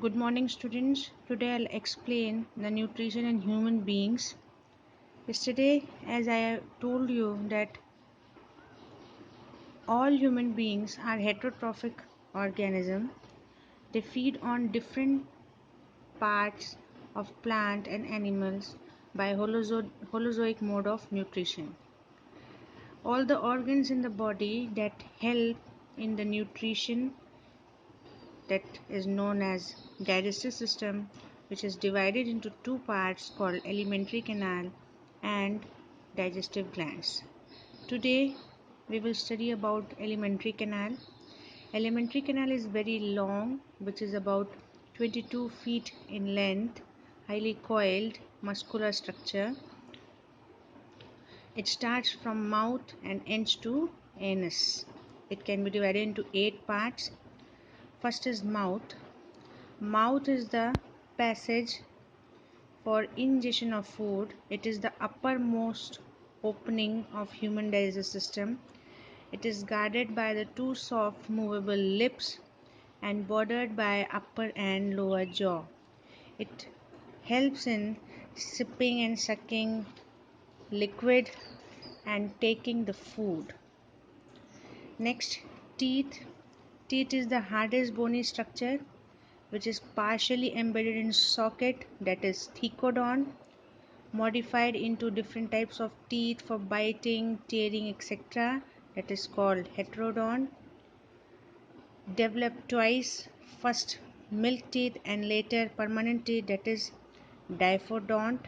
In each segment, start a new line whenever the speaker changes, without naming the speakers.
Good morning, students. Today I'll explain the nutrition in human beings. Yesterday, as I told you that all human beings are heterotrophic organisms. They feed on different parts of plant and animals by holozoic mode of nutrition. All the organs in the body that help in the nutrition that is known as digestive system, which is divided into two parts called alimentary canal and digestive glands. Today we will study about alimentary canal. Alimentary canal is very long, which is about 22 feet in length, highly coiled muscular structure. It starts from mouth and ends to anus. It can be divided into 8 parts. First is mouth. Mouth is the passage for ingestion of food. It is the uppermost opening of human digestive system. It is guarded by the two soft movable lips and bordered by upper and lower jaw. It helps in sipping and sucking liquid and taking the food. Next, teeth. Teeth is the hardest bony structure which is partially embedded in socket, that is thecodon, modified into different types of teeth for biting, tearing, etc. That is called heterodon. Developed twice, first milk teeth and later permanent teeth, that is diaphodont.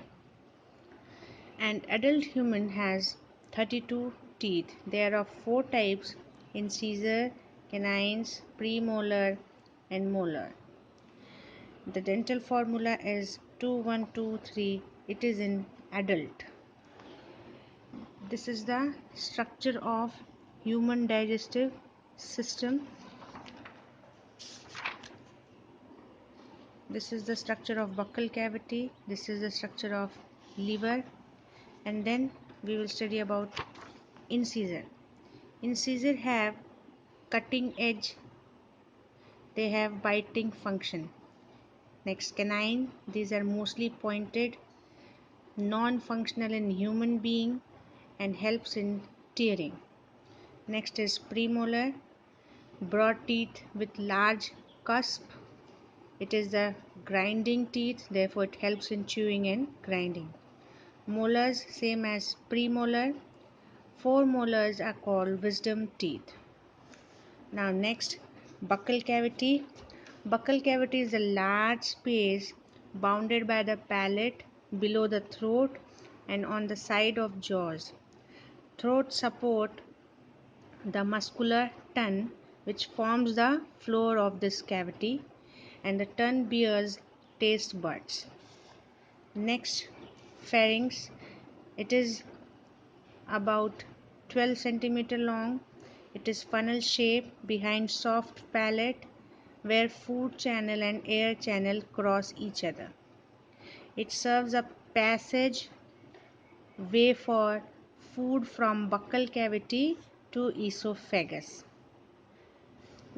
An adult human has 32 teeth. There are 4 types: incisor, canines, premolar and molar. The dental formula is 2123. It is in adult. This is the structure of human digestive system. This is the structure of buccal cavity. This is the structure of liver. And then we will study about incisor. Incisor have cutting edge. They have biting function. Next, canine. These are mostly pointed, non-functional in human being and helps in tearing. Next is premolar. Broad teeth with large cusp. It is the grinding teeth, therefore it helps in chewing and grinding. Molars same as premolar. 4 molars are called wisdom teeth. Now next, buccal cavity. Buccal cavity is a large space bounded by the palate, below the throat and on the side of jaws. Throat support the muscular tongue which forms the floor of this cavity, and the tongue bears taste buds. Next, pharynx. It is about 12 centimeter long. It is funnel shaped behind soft palate where food channel and air channel cross each other. It serves a passage way for food from buccal cavity to esophagus.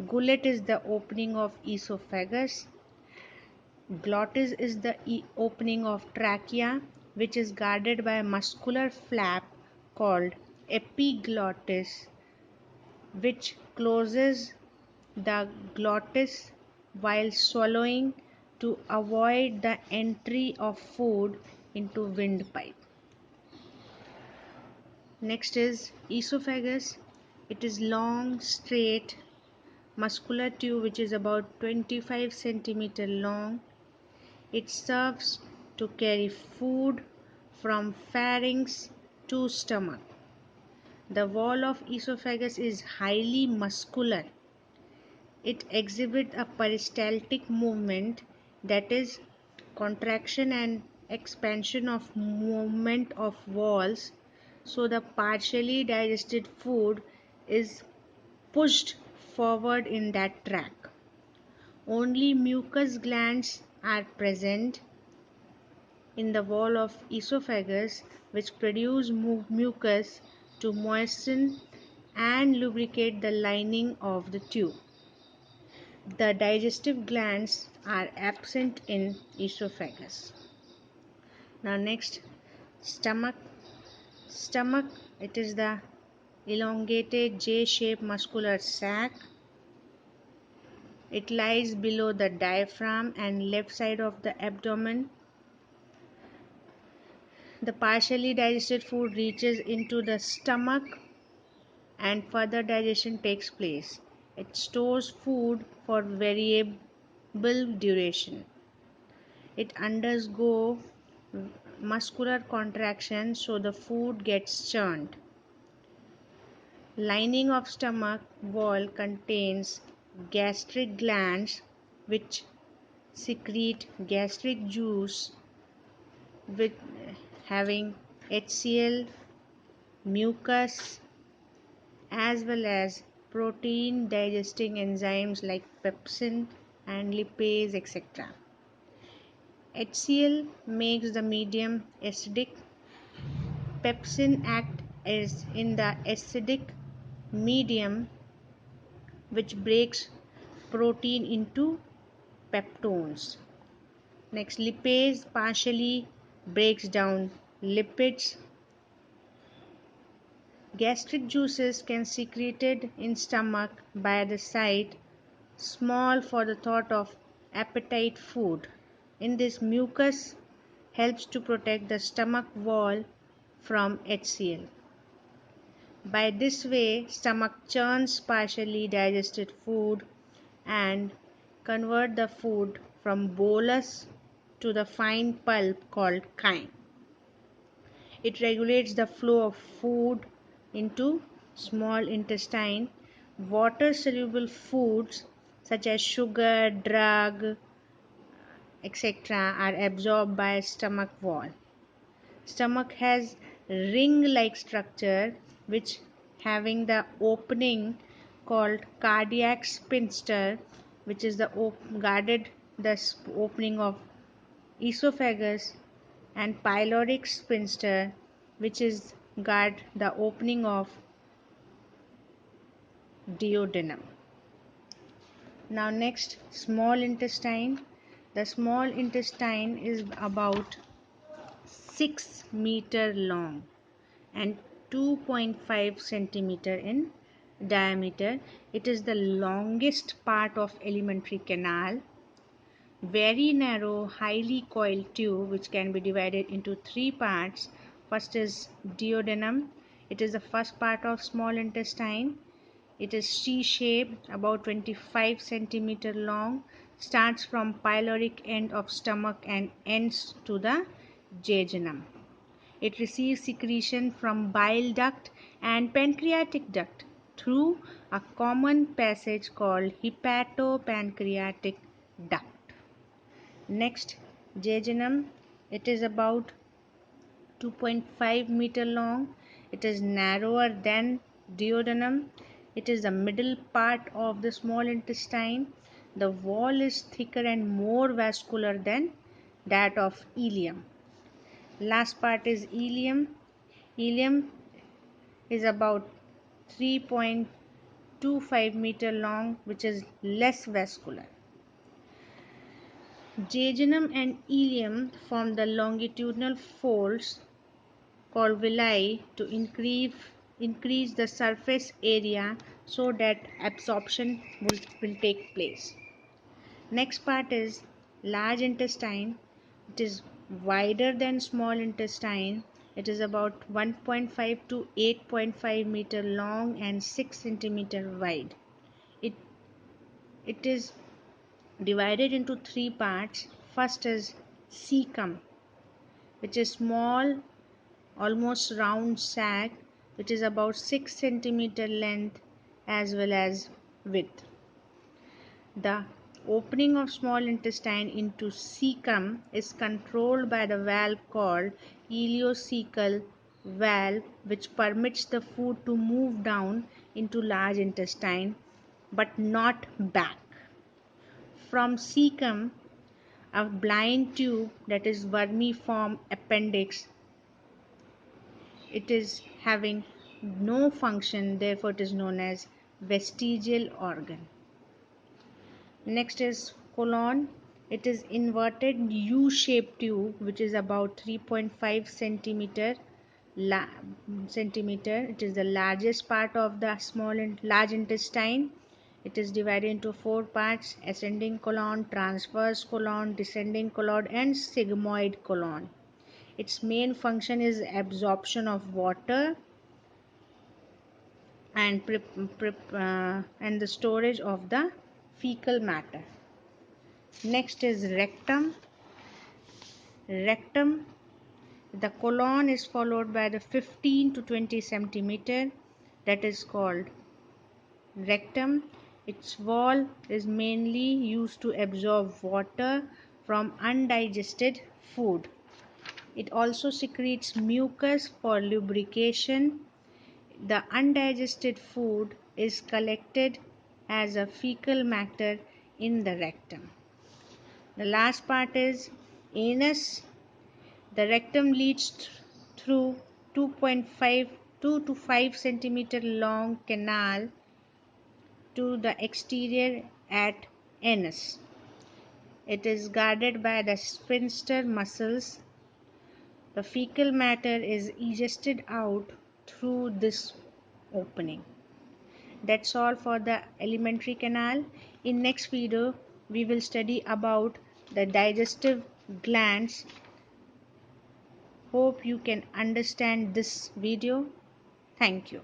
Gullet is the opening of esophagus. Glottis is the opening of trachea, which is guarded by a muscular flap called epiglottis, which closes the glottis while swallowing to avoid the entry of food into windpipe. Next is esophagus. It is long, straight, muscular tube which is about 25 centimeter long. It serves to carry food from pharynx to stomach. The wall of esophagus is highly muscular. It exhibits a peristaltic movement, that is contraction and expansion of movement of walls, so the partially digested food is pushed forward in that track. Only mucus glands are present in the wall of esophagus which produce mucus to moisten and lubricate the lining of the tube. The digestive glands are absent in esophagus. Now next, stomach. Stomach, it is the elongated J-shaped muscular sac. It lies below the diaphragm and left side of the abdomen. The partially digested food reaches into the stomach and further digestion takes place. It stores food for variable duration. It undergoes muscular contraction so the food gets churned. Lining of stomach wall contains gastric glands which secrete gastric juice with having HCl, mucus, as well as protein digesting enzymes like pepsin and lipase, etc. HCl makes the medium acidic. Pepsin acts as in the acidic medium which breaks protein into peptones. Next, lipase partially breaks down lipids. Gastric juices can secreted in stomach by the site small for the thought of appetite food. In this, mucus helps to protect the stomach wall from HCl. By this way, stomach churns partially digested food and convert the food from bolus to the fine pulp called chyme. It regulates the flow of food into small intestine. Water soluble foods such as sugar, drug, etc. are absorbed by stomach wall. Stomach has ring-like structure which having the opening called cardiac sphincter, which is the guarded the opening of esophagus, and pyloric sphincter, which is guard the opening of duodenum. Now next, small intestine. The small intestine is about 6 meter long and 2.5 centimeter in diameter. It is the longest part of alimentary canal. Very narrow, highly coiled tube which can be divided into 3 parts. First is duodenum. It is the first part of small intestine. It is C-shaped, about 25 centimeter long, starts from pyloric end of stomach and ends to the jejunum. It receives secretion from bile duct and pancreatic duct through a common passage called hepatopancreatic duct. Next, jejunum. It is about 2.5 meter long. It is narrower than duodenum. It is the middle part of the small intestine. The wall is thicker and more vascular than that of ileum. Last part is ileum. Ileum is about 3.25 meter long, which is less vascular. Jejunum and ileum form the longitudinal folds called villi to increase the surface area so that absorption will take place. Next part is large intestine. It is wider than small intestine. It is about 1.5 to 8.5 meter long and 6 centimeter wide. It is divided into 3 parts. First is cecum, which is small, almost round sac, which is about 6 centimeter length as well as width. The opening of small intestine into cecum is controlled by the valve called ileocecal valve, which permits the food to move down into large intestine but not back. From cecum, a blind tube, that is vermiform appendix, it is having no function, therefore it is known as vestigial organ. Next is colon. It is inverted U-shaped tube which is about 3.5 centimeter. It is the largest part of the small and large intestine. It is divided into four parts: ascending colon, transverse colon, descending colon, and sigmoid colon. Its main function is absorption of water and the storage of the fecal matter. Next is rectum. Rectum, the colon is followed by the 15 to 20 centimeter, that is called rectum. Its wall is mainly used to absorb water from undigested food. It also secretes mucus for lubrication. The undigested food is collected as a fecal matter in the rectum. The last part is anus. The rectum leads through 2 to 5 centimeter long canal to the exterior at anus. It is guarded by the sphincter muscles. The fecal matter is egested out through this opening. That's all for the alimentary canal. In next video, we will study about the digestive glands. Hope you can understand this video. Thank you.